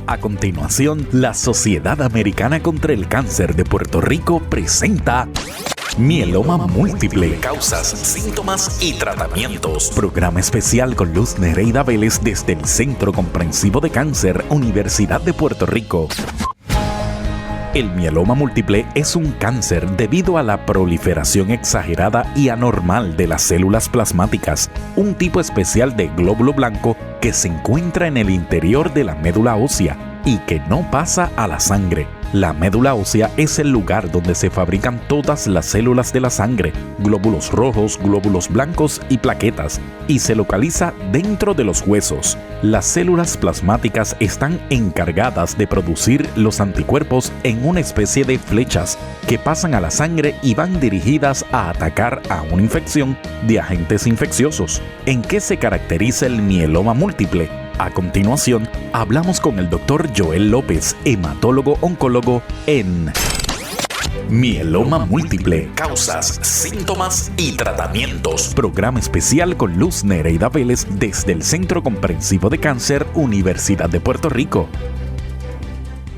A continuación, la Sociedad Americana contra el Cáncer de Puerto Rico presenta Mieloma Múltiple, causas, síntomas y tratamientos. Programa especial con Luz Nereida Vélez desde el Centro Comprensivo de Cáncer, Universidad de Puerto Rico. El mieloma múltiple es un cáncer debido a la proliferación exagerada y anormal de las células plasmáticas, un tipo especial de glóbulo blanco que se encuentra en el interior de la médula ósea y que no pasa a la sangre. La médula ósea es el lugar donde se fabrican todas las células de la sangre, glóbulos rojos, glóbulos blancos y plaquetas, y se localiza dentro de los huesos. Las células plasmáticas están encargadas de producir los anticuerpos en una especie de flechas que pasan a la sangre y van dirigidas a atacar a una infección de agentes infecciosos. ¿En qué se caracteriza el mieloma múltiple? A continuación, hablamos con el Dr. Joel López, hematólogo-oncólogo en Mieloma Múltiple, causas, síntomas y tratamientos. Programa especial con Luz Nereida Vélez desde el Centro Comprensivo de Cáncer, Universidad de Puerto Rico.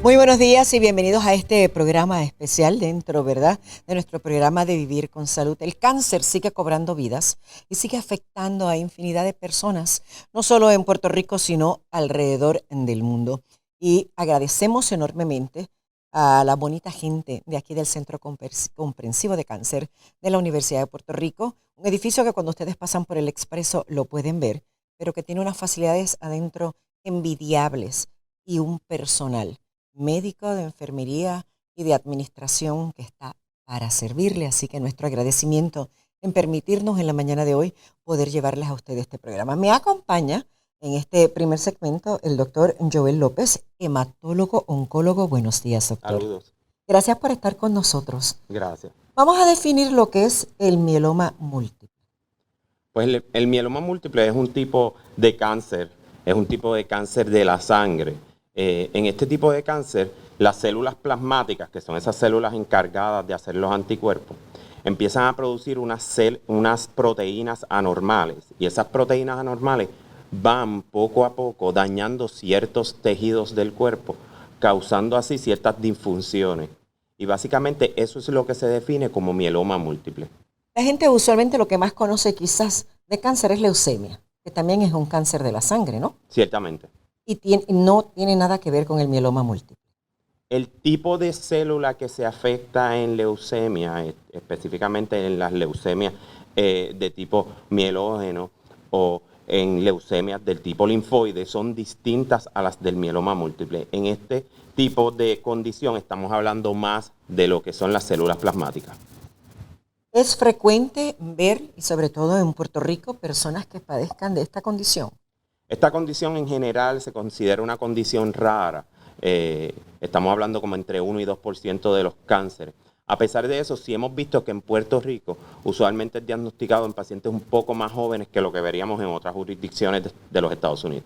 Muy buenos días y bienvenidos a este programa especial dentro, ¿verdad?, de nuestro programa de Vivir con Salud. El cáncer sigue cobrando vidas y sigue afectando a infinidad de personas, no solo en Puerto Rico, sino alrededor del mundo. Y agradecemos enormemente a la bonita gente de aquí del Centro Comprensivo de Cáncer de la Universidad de Puerto Rico, un edificio que cuando ustedes pasan por el expreso lo pueden ver, pero que tiene unas facilidades adentro envidiables y un personal médico, de enfermería y de administración que está para servirle. Así que nuestro agradecimiento en permitirnos en la mañana de hoy poder llevarles a ustedes este programa. Me acompaña en este primer segmento el doctor Joel López, hematólogo-oncólogo. Buenos días, doctor. Saludos. Gracias por estar con nosotros. Gracias. Vamos a definir lo que es el mieloma múltiple. Pues el mieloma múltiple es un tipo de cáncer, de la sangre. En este tipo de cáncer, las células plasmáticas, que son esas células encargadas de hacer los anticuerpos, empiezan a producir unas proteínas anormales. Y esas proteínas anormales van poco a poco dañando ciertos tejidos del cuerpo, causando así ciertas disfunciones. Y básicamente eso es lo que se define como mieloma múltiple. La gente usualmente lo que más conoce quizás de cáncer es leucemia, que también es un cáncer de la sangre, ¿no? Ciertamente. Y no tiene nada que ver con el mieloma múltiple. El tipo de célula que se afecta en leucemia, específicamente en las leucemias de tipo mielógeno o en leucemias del tipo linfoide, son distintas a las del mieloma múltiple. En este tipo de condición estamos hablando más de lo que son las células plasmáticas. ¿Es frecuente ver, y sobre todo en Puerto Rico, personas que padezcan de esta condición? Esta condición en general se considera una condición rara. Estamos hablando como entre 1 y 2% de los cánceres. A pesar de eso, sí hemos visto que en Puerto Rico usualmente es diagnosticado en pacientes un poco más jóvenes que lo que veríamos en otras jurisdicciones de los Estados Unidos.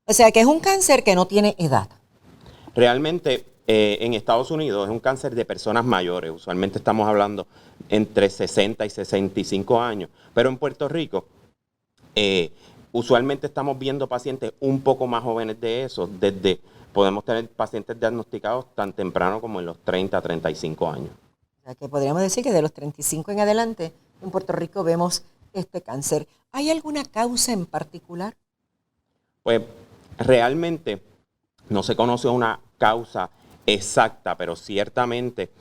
O sea que es un cáncer que no tiene edad. Realmente en Estados Unidos es un cáncer de personas mayores. Usualmente estamos hablando entre 60 y 65 años. Pero en Puerto Rico usualmente estamos viendo pacientes un poco más jóvenes de eso. Podemos tener pacientes diagnosticados tan temprano como en los 30 a 35 años. O sea que podríamos decir que de los 35 en adelante en Puerto Rico vemos este cáncer. ¿Hay alguna causa en particular? Pues realmente no se conoce una causa exacta, pero ciertamente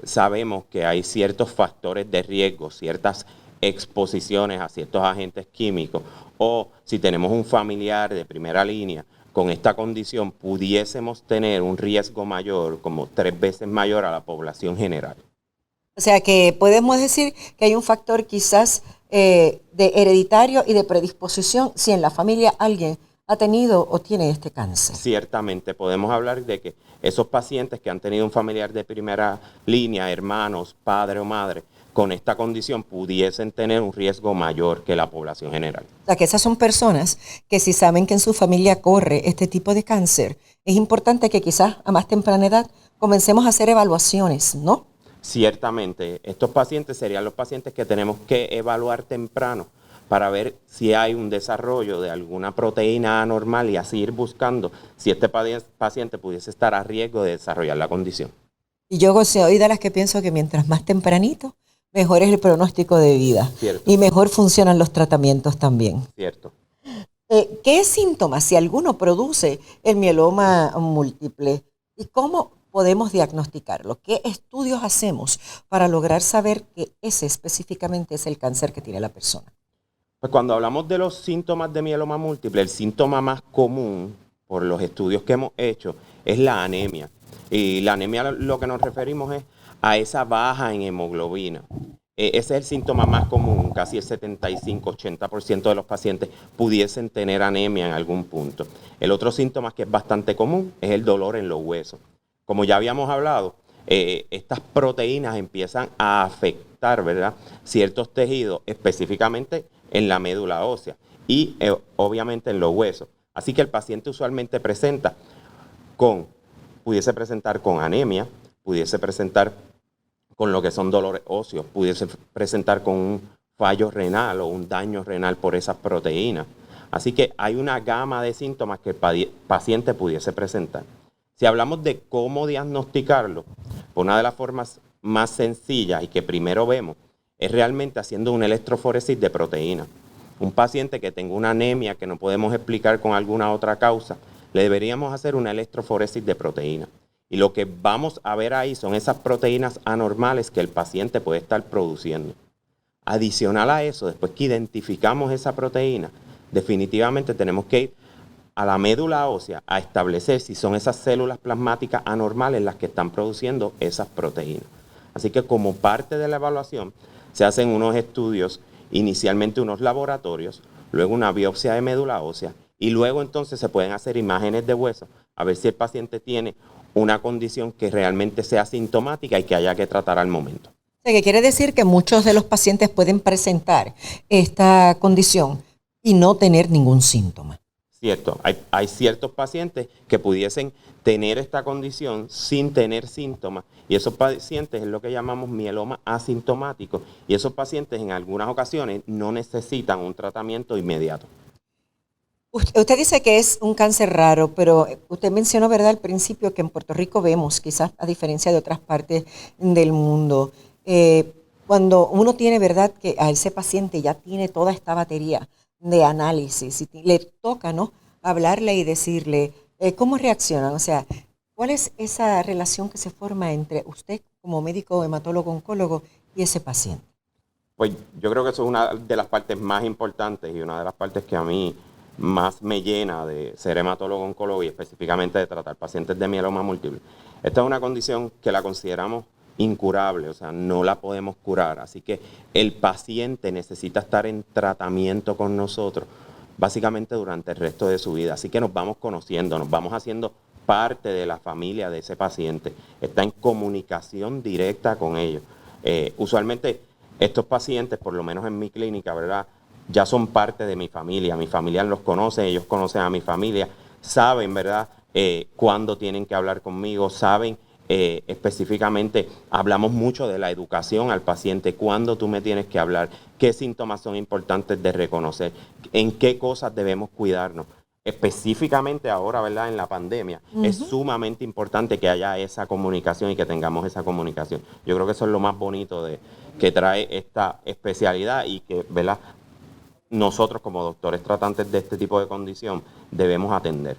sabemos que hay ciertos factores de riesgo, ciertas exposiciones a ciertos agentes químicos, o si tenemos un familiar de primera línea con esta condición, pudiésemos tener un riesgo mayor, como 3 veces mayor a la población general. O sea que podemos decir que hay un factor quizás de hereditario y de predisposición si en la familia alguien ha tenido o tiene este cáncer. Ciertamente podemos hablar de que esos pacientes que han tenido un familiar de primera línea, hermanos, padre o madre, con esta condición pudiesen tener un riesgo mayor que la población general. O sea que esas son personas que si saben que en su familia corre este tipo de cáncer, es importante que quizás a más temprana edad comencemos a hacer evaluaciones, ¿no? Ciertamente, estos pacientes serían los pacientes que tenemos que evaluar temprano para ver si hay un desarrollo de alguna proteína anormal y así ir buscando si este paciente pudiese estar a riesgo de desarrollar la condición. Y yo soy de las que pienso que mientras más tempranito, mejor es el pronóstico de vida. Cierto. Y mejor funcionan los tratamientos también. Cierto. ¿Qué síntomas, si alguno, produce el mieloma múltiple? ¿Y cómo podemos diagnosticarlo? ¿Qué estudios hacemos para lograr saber que ese específicamente es el cáncer que tiene la persona? Pues cuando hablamos de los síntomas de mieloma múltiple, el síntoma más común, por los estudios que hemos hecho, es la anemia. Y la anemia, lo que nos referimos es a esa baja en hemoglobina. Ese es el síntoma más común, casi el 75-80% de los pacientes pudiesen tener anemia en algún punto. El otro síntoma que es bastante común es el dolor en los huesos. Como ya habíamos hablado, estas proteínas empiezan a afectar, ¿verdad?, ciertos tejidos, específicamente en la médula ósea y obviamente en los huesos. Así que el paciente usualmente pudiese presentar con anemia, pudiese presentar con lo que son dolores óseos, pudiese presentar con un fallo renal o un daño renal por esas proteínas. Así que hay una gama de síntomas que el paciente pudiese presentar. Si hablamos de cómo diagnosticarlo, una de las formas más sencillas y que primero vemos es realmente haciendo una electroforesis de proteínas. Un paciente que tenga una anemia que no podemos explicar con alguna otra causa, le deberíamos hacer una electroforesis de proteínas. Y lo que vamos a ver ahí son esas proteínas anormales que el paciente puede estar produciendo. Adicional a eso, después que identificamos esa proteína, definitivamente tenemos que ir a la médula ósea a establecer si son esas células plasmáticas anormales las que están produciendo esas proteínas. Así que como parte de la evaluación se hacen unos estudios, inicialmente unos laboratorios, luego una biopsia de médula ósea y luego entonces se pueden hacer imágenes de hueso a ver si el paciente tiene una condición que realmente sea sintomática y que haya que tratar al momento. O sea, que quiere decir que muchos de los pacientes pueden presentar esta condición y no tener ningún síntoma. Cierto, hay ciertos pacientes que pudiesen tener esta condición sin tener síntomas y esos pacientes es lo que llamamos mieloma asintomático y esos pacientes en algunas ocasiones no necesitan un tratamiento inmediato. Usted dice que es un cáncer raro, pero usted mencionó, ¿verdad?, al principio que en Puerto Rico vemos, quizás a diferencia de otras partes del mundo, cuando uno tiene, ¿verdad?, que a ese paciente ya tiene toda esta batería de análisis y le toca, ¿no?, hablarle y decirle cómo reaccionan. O sea, ¿cuál es esa relación que se forma entre usted como médico hematólogo oncólogo y ese paciente? Pues yo creo que eso es una de las partes más importantes y una de las partes que a mí más me llena de ser hematólogo oncólogo y específicamente de tratar pacientes de mieloma múltiple. Esta es una condición que la consideramos incurable, o sea, no la podemos curar. Así que el paciente necesita estar en tratamiento con nosotros básicamente durante el resto de su vida. Así que nos vamos conociendo, nos vamos haciendo parte de la familia de ese paciente. Está en comunicación directa con ellos. Usualmente estos pacientes, por lo menos en mi clínica, ¿verdad?, ya son parte de mi familia los conoce, ellos conocen a mi familia, saben, ¿verdad?, cuándo tienen que hablar conmigo, saben específicamente, hablamos mucho de la educación al paciente, cuándo tú me tienes que hablar, qué síntomas son importantes de reconocer, en qué cosas debemos cuidarnos. Específicamente ahora, ¿verdad?, en la pandemia, es sumamente importante que haya esa comunicación y que tengamos esa comunicación. Yo creo que eso es lo más bonito que trae esta especialidad y que, ¿verdad?, nosotros como doctores tratantes de este tipo de condición debemos atender.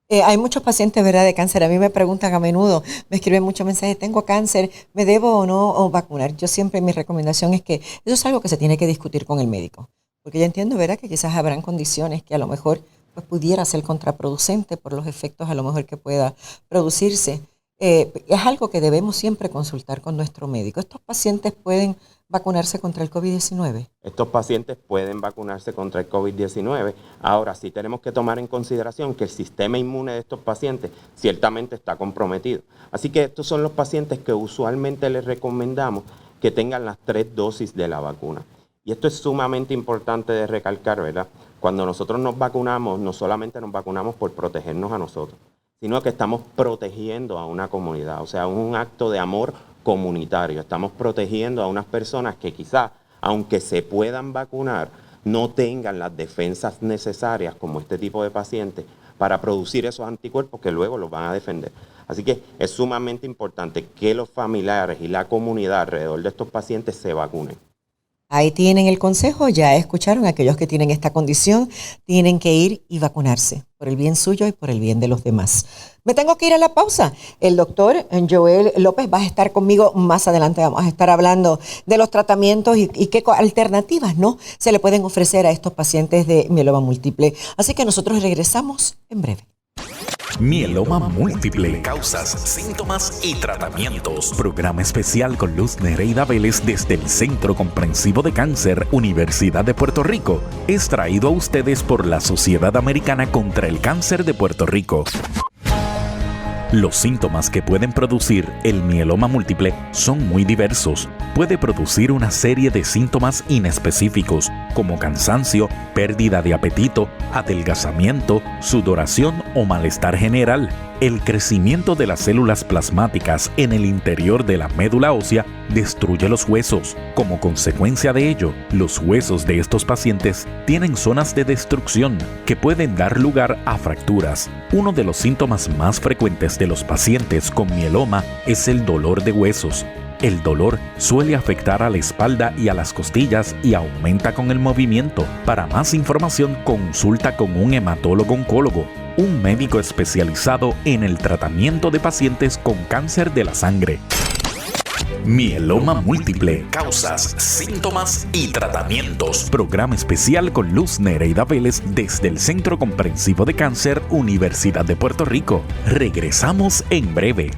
Hay muchos pacientes, ¿verdad?, de cáncer. A mí me preguntan a menudo, me escriben muchos mensajes, tengo cáncer, ¿me debo o no vacunar? Yo siempre, mi recomendación es que eso es algo que se tiene que discutir con el médico. Porque yo entiendo, ¿verdad?, que quizás habrán condiciones que a lo mejor pues, pudiera ser contraproducente por los efectos a lo mejor que pueda producirse. Es algo que debemos siempre consultar con nuestro médico. ¿Estos pacientes pueden vacunarse contra el COVID-19? Estos pacientes pueden vacunarse contra el COVID-19. Ahora sí tenemos que tomar en consideración que el sistema inmune de estos pacientes ciertamente está comprometido. Así que estos son los pacientes que usualmente les recomendamos que tengan las 3 dosis de la vacuna. Y esto es sumamente importante de recalcar, ¿verdad? Cuando nosotros nos vacunamos, no solamente nos vacunamos por protegernos a nosotros, sino que estamos protegiendo a una comunidad. O sea, un acto de amor comunitario. Estamos protegiendo a unas personas que quizás, aunque se puedan vacunar, no tengan las defensas necesarias como este tipo de pacientes para producir esos anticuerpos que luego los van a defender. Así que es sumamente importante que los familiares y la comunidad alrededor de estos pacientes se vacunen. Ahí tienen el consejo, ya escucharon, aquellos que tienen esta condición tienen que ir y vacunarse por el bien suyo y por el bien de los demás. Me tengo que ir a la pausa. El doctor Joel López va a estar conmigo más adelante. Vamos a estar hablando de los tratamientos y qué alternativas, ¿no?, se le pueden ofrecer a estos pacientes de mieloma múltiple. Así que nosotros regresamos en breve. Mieloma múltiple, causas, síntomas y tratamientos. Programa especial con Luz Nereida Vélez desde el Centro Comprensivo de Cáncer, Universidad de Puerto Rico. Es traído a ustedes por la Sociedad Americana contra el Cáncer de Puerto Rico. Los síntomas que pueden producir el mieloma múltiple son muy diversos. Puede producir una serie de síntomas inespecíficos, como cansancio, pérdida de apetito, adelgazamiento, sudoración o malestar general. El crecimiento de las células plasmáticas en el interior de la médula ósea destruye los huesos. Como consecuencia de ello, los huesos de estos pacientes tienen zonas de destrucción que pueden dar lugar a fracturas. Uno de los síntomas más frecuentes de los pacientes con mieloma es el dolor de huesos. El dolor suele afectar a la espalda y a las costillas y aumenta con el movimiento. Para más información, consulta con un hematólogo-oncólogo, un médico especializado en el tratamiento de pacientes con cáncer de la sangre. Mieloma múltiple, causas, síntomas y tratamientos. Programa especial con Luz Nereida Vélez desde el Centro Comprensivo de Cáncer, Universidad de Puerto Rico. Regresamos en breve.